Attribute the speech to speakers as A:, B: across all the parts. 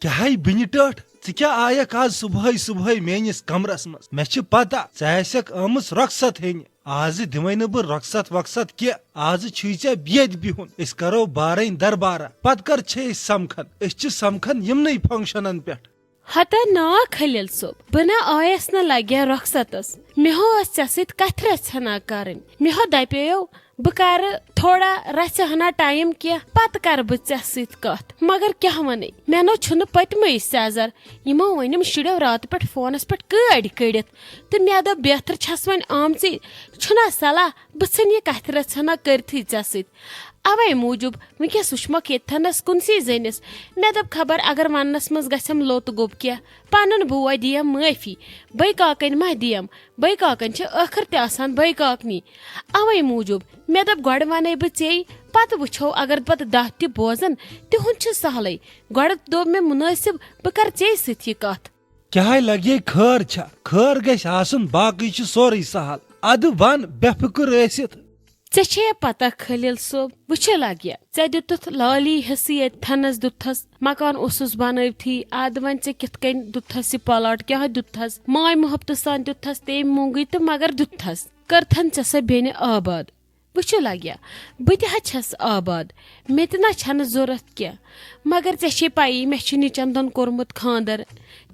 A: क्या बिन टठ क्या आयक आज सुबह सुबह मेनिस कमरस मज मे पता ऐसक आमस रखसत हेन आज दिमे न बह रखसत वक्सत की आज छे बेद बिहुन इस करो बारन दरबारा पत कर समखन समखन यमन फंक्शनन पे
B: हता ना खलील सोब बना आयस न लगे रखसतस मे हो े कथ रना कर मे हो दपेयो बह कर थोड़ा रच हना टाइम क्या पत कर बह कथ मगर क्या वन मे नो पतम सेजर यमो वनम शुड़ो रात पे फोनस पे कड़ित तो मे दप बेहतर छस वन आमची छुना सलाह बह सन यह कथ रना करथी े अवे मूजूब वनकस वुचमक यथनस कुनसी जनिस मे दप खबर अगर वनस मज गम लोत गोब क्या पन बोय दियम माफी बई काकन मा दियम बई काकन आखिर तसान बई काकनी अवे मूजूब मे दप गो वन बह ऐ पत वो अगर पत 10 तह बोजन तिहुंद सहल गो दोप मे मुनासिब बह कर ऐ सत यह कथ
A: क्या लगे खर खर गसन बाकी सोरे सहल अद वन बेफिक्र ٲसित
B: ऐ पता खलील सोब वुच लगे ऐ दुत लाली हिस्से ये थनस दुथस मकान उसुस बनवथी अद वन ऐ कित कन दुथस यह प्लाट क्या दुथस माय मोहब्बत सान दुथस तेम मोंगी तो मगर दुथस करथन ऐ सो बेन आबाद वुच लगे बह तस आबाद मे तना जरूरत क्या मगर ऐ पई मे नीचन दोन कोर्मुत खानदर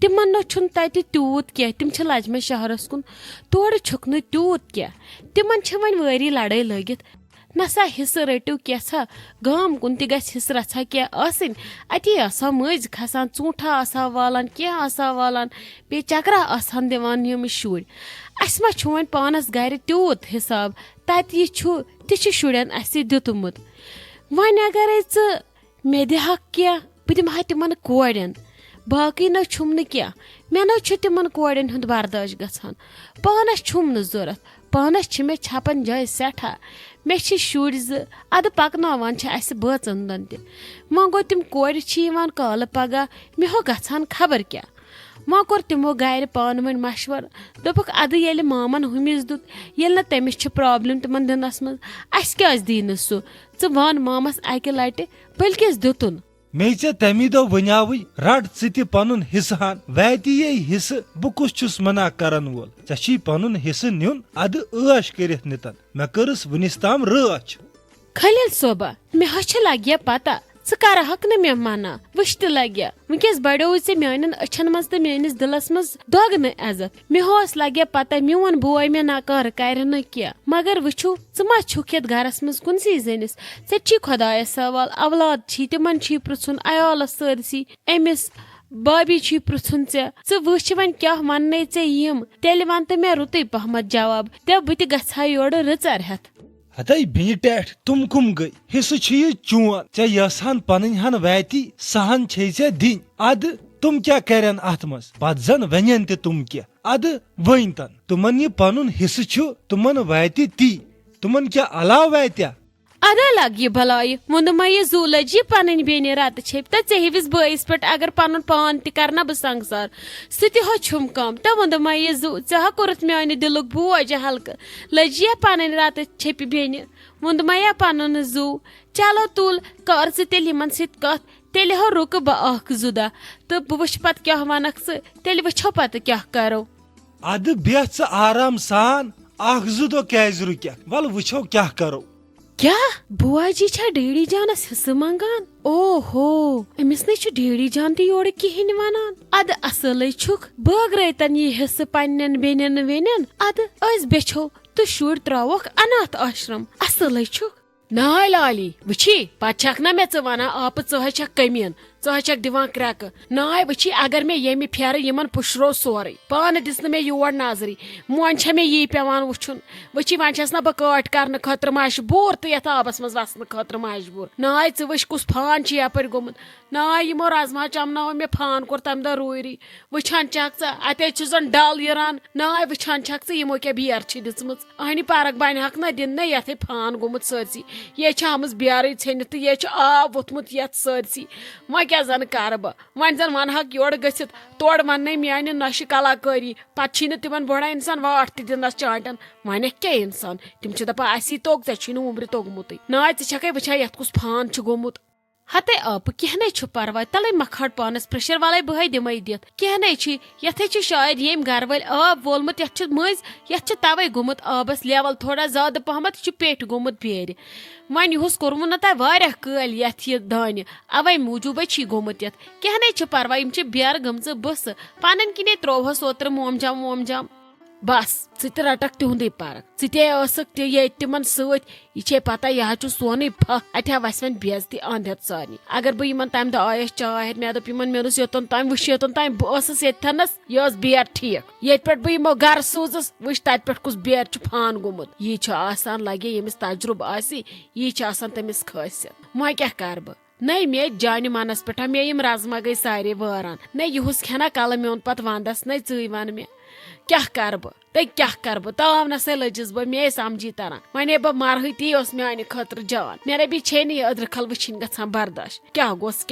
B: तिमन नो तत तूत क्या तिम लजम शहरस कुन तोड़ छुक न तूत क्या तिमन वन वारी लड़ाई लगित नसा हिस्से रटू क्या गाम कुन तह हिस्से रचा क्या आसन अति आसा मज खसान चूठा आसा वालान क्या आसा वालान बे चकरा आसान दिवान यम शुर अस मा वन पानस गर तूत हिसाब तत यह तह शुरन अस दितमुत वन अगर मे दिहक क्या बह दिमहा तिमन कोड़न बाकी न छुम न क्या मे न तिमन कोड़न हुंद बर्दाश्त गछान पानस छुम न जरूरत पानस मे छपन जाय सठा मे शुर अद पकनावान अस बचन दन वह गो तिम कोड़ काल पगह मे हो गछान खबर क्या वह कोर तिमो गर पान वन मशवर दोपक अद ये मामन हुमिस दुत ये न तमिस प्रॉब्लम तिमन दिनस मज अस क्या दी सह च वन मामस अकि लटि बल्कि दुतुन
A: मे तमी दो वनाव रट च पन हिस्सान वाति ये हिस्से बह कुस मना करन वोल ऐ पन हिस्से नुन अद ऐश कर नितन मे करस वनिस ताम रच
B: खलील सोबा मे हछ लगे पता करहक न मे मना वुश त लगे वनकस बड़ो मान अछन मज तो मेनिस दिलस मज दग न इज्जत मे होस लगे पता मोन बोय मे नकार कर न क्या मगर वुचो मा छुक ये घरस मज कुनसी जनिस ऐ खुदायस सवाल औलाद तिमन पृछुन अयालस सरसी अमिस बाबी पृछुन ऐ वुच वन क्या वन यम तेल वन तो मे रुत पहमत जवाब दे बह तहा योर रचर हेथ
A: हत बिन टैठ तुम कुम गई हिस्से चोन ऐ यसान पन हन वाति सहन छे दिन अद तुम क्या करन अत मज पत जन वन तुम क्या अद वन तन तुमन यह पन हिस्से तुमन वाति ती तुमन क्या अलाव वात्या
B: अदा लग भलाय वोनुमा यह जू लजी पन बेन रत छप तो हेविस बस पे अगर पन पान तह बह संसार सह छुम कम तो वोनुमा यह जू हा कोरत मान दिलुक बोझ हल्क लजिया पन रत छप बेन वोनुमा यह पन जू चलो तुल कर तेल कथ तेल हो रुक बह जुदा तो बह वुच पत क्या वनक तेल वो पत क्या करो
A: अद बेह आराम सान जु दो क्या रुक वल वो क्या करो
B: क्या बुआजी डेडी जानस हिस्से मंगान ओहो अमिस न डेडी जान तो योर कहें वनान अद असल छुक बगरतन यह हिस्से पन्न बेन वेन अद बेछो तो शुर त्रोक अनाथ आश्रम असल छुक नाय लाली वुची पक ना मे वन आप च कमीन च दिवान क्रैक नाय वुची अगर मे ये फेर यमन पुशरो सोरे पान दिस मे योर नजरी मोन मे यी पेवान वुचुन वुची वन ना बह काट कर खतर मजबूर तो ये आबस मज वसन खतर मजबूर नाय वुच कुस फान यपर गोमुत नाय यमो रजमा चमनाव मे फान कोर तम दह रूरी वुचान चक अते जन डल यरान नाय वुचान चक यमो क्या बियर दिम अहनी पार्क बन हक ना दिन ना ये फान गोमुत सरसी ये आमज बियारे इन तो ये आब वोथमुत ये सरसी वह क्या जन कर बह वन जन वन हक योर गसित तोड़ वन मान नशे कलाकारी पे तिमन बड़ा इंसान वाट त दिनस चाटन वन क्या इंसान तिम दपा असी तोग ऐ उम्र तोगमुत ना ऐ वुचा ये कुस फान गोमुत हते आप कहने छु परवाय तले मखट पानस प्रेशर वाले बहै दिमै दित कहने छि यथे छि शायद येम घर वाल आब वोलमत यथ छि मज यथ छि तवे गुमत आबस लेवल थोड़ा ज्यादा पहमत छि पेट गुमत बेर वन युस कोरमु न ता वारिया कल यथ ये दान अवै मूजूब छि गुमत यथ कहने छि परवाय इम छि बेर गमज बस पानन किने त्रोहस ओत्र मोमजाम बस सित रटक तुंदे पार्क सिते असक ते ये तिमन सत ये पता यह सोन फ अठा वसवन बेजती अंधत सानी अगर बह इन तम दह आयस चाय मे दप मे दोस योतन तम वुश योतन तम बस येथनस यह बेर ठीक ये पे बह यमो गर सूजस वुश तत पे कुस बेर फान गोमुत यह आसान लगे यमिस तजुर्ब आसी यह आसान तमिस खासियत वह क्या कर बह नई मे जान मानस पे मे यम राजमा गई सारे वारान न युस खेना कल मे पत वंदस न ची वन मे क्या कर बह क्या कर बह ताव न सा लजस बह मे समझी तरह वे बह मरह ती मान खतर जान मेरे भी छे नी अदरखल वुन ग बर्दाश्त क्या गोस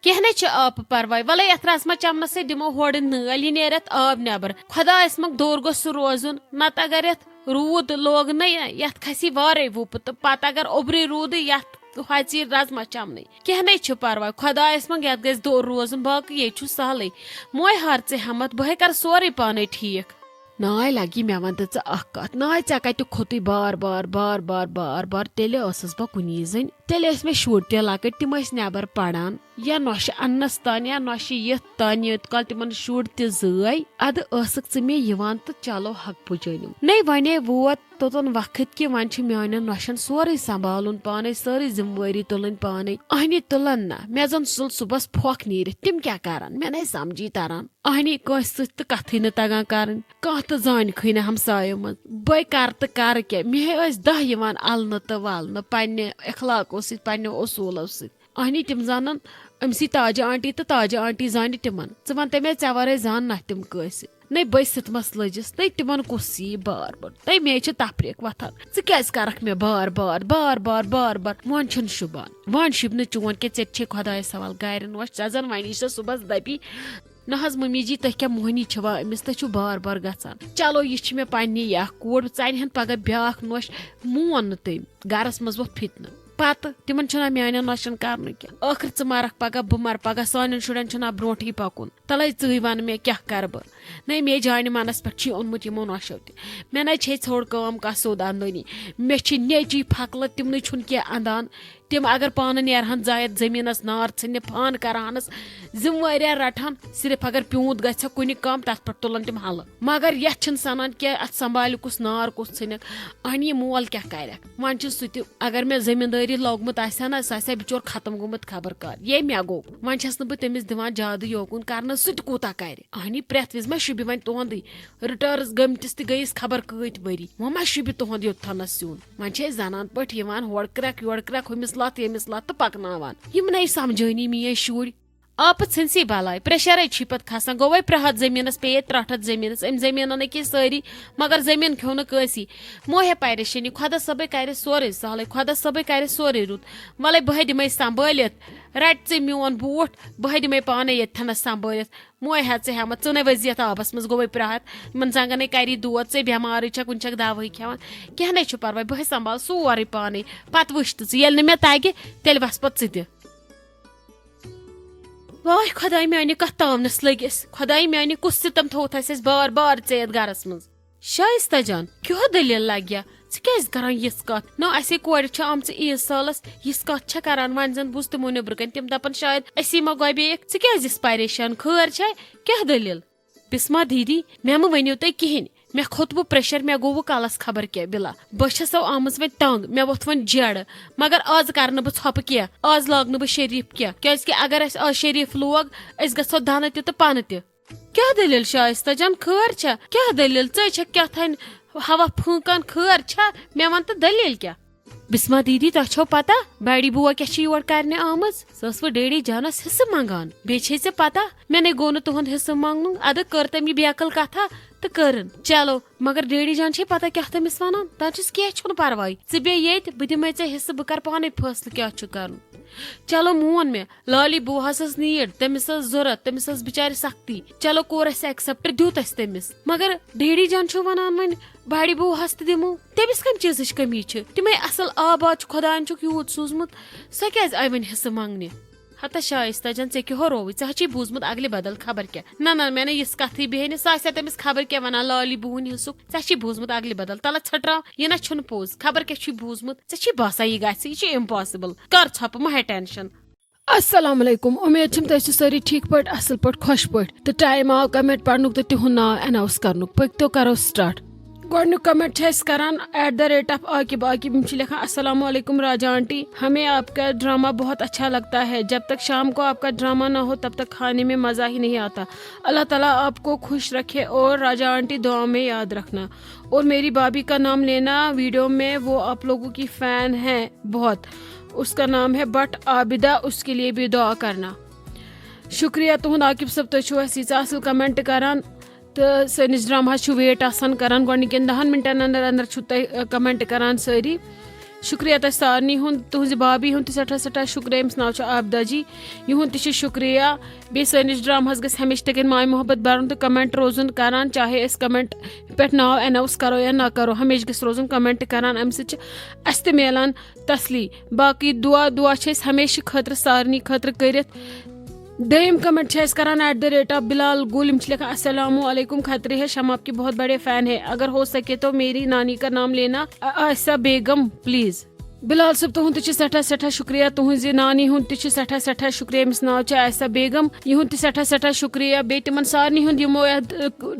B: कहने आप परवाय वल यथ रसमा चमनस दिमो होड़ नल यह नेरत आब नबर खुदायस मग दोर गोस रोजुन नत अगर यथ रूद लोग न यथ खसी वारे वुप तो पत अगर ओब्री रूद यथ हची रजमा चमन कहने परवाय खुदायस मग यथ गस दोर रोजुन बाकी ये सहल मोय हार ऐ हमत बह कर सोरे पाने ठीक नाय लगी मे वन कत नाय ऐ कत खोत बार बार बार बार बार बार तेल बह कुनी जन तेल मे शुर ते लकट तिम नबर पड़ान या नौश अन्नस तान या नौश यथ तान यूत कल तिमन शुर ते जाय अद षक मे तो चलो हक पुजन नै वने वोत तोतन वक्त कि वन मान नौशन सोरे संभाल पान सारी जिम्मेवारी तुलन पान अहनी तुलन ना मे जन सुल सुबह फोक नीर तिम क्या करान मे ना समझी तरन अहनी कस कथ न तगान कर कह तो जान खी हमसायों मज बह कर क्या मे 10 अलन तो वलन पन्ने इखलाको पन्ने उसूलों अहनी तिम जानन अमसी ताजा आंटी तो ताजा आंटी जान तिमन वन तमे ऐ वर जान ना तिम कस नै बह सितमस लजस नै तिमन कुस बार बार नै मे तफरीक वथान क्या करख मे बार बार बार बार बार बार वन शुबान वन शुब न चोन के ऐ खुदाय सवाल गर नोश जन वन सुबह दपी न हज मम्मी जी तह क्या मोहनी छवा अमिस तह बार बार गसान चलो यह मे पन्ने यह कोर चन पगह ब्या नोश मोन तम गरस मज वो फितन पत तिमन मान नौशन कर आखिर च मरख पगह बह मर पगह सान शुरन ब्रोट पकुन तले ची वन मे क्या कर बह नै मे जान मानस पे ओनमुत यमो नौशो मे ना थोड़ कम कह सोद आमदनी मे नेची फकल तिमन कह अंदान तिम अगर पान नेरहन जायद जमीनस नार इन फान करानस जिम्मेवारिया रटान सिर्फ अगर प्यूत गछ कुन कम तथ पे तुलन तिम हल मगर यथ सनान क्या अत संभाल कुस नार कुस इन अन यह मोल क्या कर वन सह अगर मे जमींदारी लोगमुत ना सह बिचोर खत्म गोमुत खबर कर ये मे गो वन बह तमिस दिवान ज्यादा योकुन कर सह कूता कर अहनी प्रेथ विज मा शुबि वन तुहद रिटर्स गमटिस गईस खबर कत वरी वो मा शुबि तुहद योथनस यून वन जनान पे होड़ क्रैक योड़ क्रैक हुमिस लत यमिस लत तो पकनावान यम नै समझनी मे शुर आप सी बलाय प्रेशर पे खसान गो वही 3 जमीनस पे 3 जमीनस अम जमीन कि सारी मगर जमीन खो न कसी मोहे परेशानी खुदा सब कर सोरे सहल खुदा सब कर सोरे रुत वल बह दिमे संभालित रट ऐ मोन बूट बह दिमे पाने येथनस संभालित मोह हेमत च वज ये आबस मज गो 3 इन जंगन करी दोद ऐ बेमार कुन दवा खेवान क्या परवाय बह संभाल सोरे पाने पत वुच ये मे तगे तेल वस पे वाह खुदाई मानी कत तावनस लगिस खुदाई मानी कुस सितम थोत अस बार बार ऐत गरस मज शाइस्ता जान क्यों दलील लग्या क्या करान यस कत न असे कोर आम ईद सालस यस कत करान वन जन बुज तमो नबर कन तम दपन शायद असी मा गबेक क्या परेशान खर क्या दलील बिस्मा दीदी मे वनो तुम कहें मे खोत वो प्रेशर मे गो वो कलस खबर क्या बिला बस आमज वन तंग मे वोथ वन जड़ मगर आज कर बप क्या आज लाग बह शरीफ क्या अगर आज शरीफ लोग गो दन तो पन क्या दलील शाइस्ता जान खर क्या दलील क्या थान हवा फूकान खर मे वन तो दलील क्या बिस्मा दीदी तुम पता बड़ी बुआ क्या योर कर आमज सो डेडी जानस हिस्से मंगान बे पता मे गो न तुहद हिस्से मांगन अद कर तम यह बेकल कथा तो करन चलो मगर डेडी जान छे पता क्या तमिस वनान तमिस क्या छुन परवाई ज बे येत ब दिमे चे हिस्से ब कर पाने फैसले क्या छु करन चलो मोन मे लाली बुहस नीड तमिस जरूरत तमिस बिचारी सख्ती चलो कोर एक्सेप्ट दित तमिस मगर डेडी जान छु वनान वन बड़ी बुहस दिमो तमिस कम चीज कमी तमे असल आबाद खुदान चुक यूत सूजमुत सो क्या आई वन हिस्से मांगने हता शाइस्ता जन ऐ कहो रोवी चे बूजमुत अगले बदल खबर क्या ना मैंने इस कथी बेहन सह तमिस खबर क्या वना लाली बुहन हिस्सुक चे बूजमुत अगले बदल तल छटराव यह ना छुन पोज खबर क्या बूजमुत चे बसा यह गि इम्पॉसिबल कर छप मह टेंशन
C: अस्सलाम वालेकुम उम्मीद तुम सारी ठीक पट असल पट खुश पट तो टाइम आव कमेंट पढ़नुक तो तिहुन नाव अनाउंस करनुक पक तो करो स्टार्ट गोडनु कमेंट करान @ आकिब आकिब लिखा अस्सलाम वालेकुम राजा आंटी हमें आपका ड्रामा बहुत अच्छा लगता है जब तक शाम को आपका ड्रामा ना हो तब तक खाने में मज़ा ही नहीं आता अल्लाह ताला आपको खुश रखे और राजा आंटी दुआ में याद रखना और मेरी भाभी का नाम लेना वीडियो में वो आप लोगों की फ़ैन है बहुत उसका नाम है बट आबिदा उसके लिए भी दुआ करना शुक्रिया तुहद आकिब सब तुम असल कमेंट करान तो सनिस ड्रामा वेट आसान करान गोडनिकन 10 मिनटन अंदर अंदर तुम कमेंट करान सारी शुक्रिया तुम सारनी तुज भाभी हूँ सठा शुक्रिया अम्स नाव आबदा जी यहूं शुक्रिया बे सनिस ड्रामा गस हमेशा तक माय मोहब्बत बरन तो कमेंट रोजन करान चाहे अस कमेंट पे नाव अनाउंस करो या ना करो हमेशा गस रोजन कमेंट करान अम अस मिलान तसली बाकी दुआ हमेशा खतर सारनी खतर करित दम कमेंट करान @ बिलाल गुल लिखा अस्सलाम वालेकुम खतरी हैश हम आपके बहुत बड़े फैन है अगर हो सके तो मेरी नानी का नाम लेना आयशा बेगम प्लीज बिलाल सब तुहद सठा शुक्रिया तुज नानी हूं सठा शुक्रिया अमिस नाव आयशा बेगम यहूं सठा शुक्रिया बे तिमन सारनी हूं यमो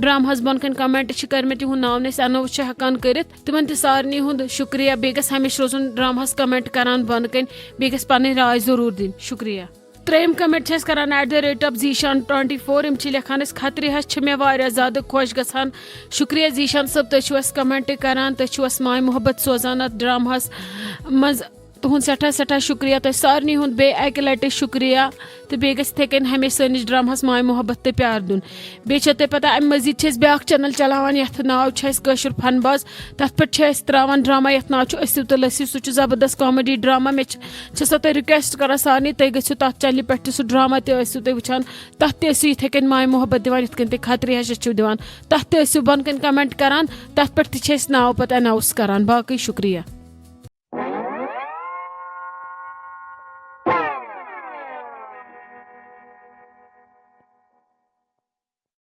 C: ड्रामा बन कन कमेंट कर तिहद नाव न अनाउंस हेकान कर तिमन सारनी हूं शुक्रिया बे गस हमेशा रोजन ड्रामा कमेंट करान बन कन बे गस पन राय जरूर दिन शुक्रिया त्रेम कमेंट करान @ जीशान24 लिखान खतरी हश मे ज्यादा खुश गसान शुक्रिया जीशान सब तुम कमेंट करान तुम माय मोहब्बत सोजान ड्रामा मज तुहद सठा शुक्रिया तुम सारनी हूं बे अक लट शुक्रिया तो बे गन हमेशा सनिस ड्रामा माय मोहब्बत तो प्यार दुन बे तुम पता अम मजीद ब्या चैनल चलावान यथ नाव कशुर फनबाज तथ पे त्रावान ड्रामा यथ नाव असिव तो लसिव सह जबरदस्त कॉमेडी ड्रामा मे सो तुम रिक्वेस्ट कर सारनी तुम गो तथ चैनल पे सह ड्रामा तुम वुचान तथ इथे कन माय मोहब्बत दिवान यथ कन खतरी हश दिवान तथ बन कन कमेंट करान तथ पे नाव पे अनाउंस करान बाकी शुक्रिया।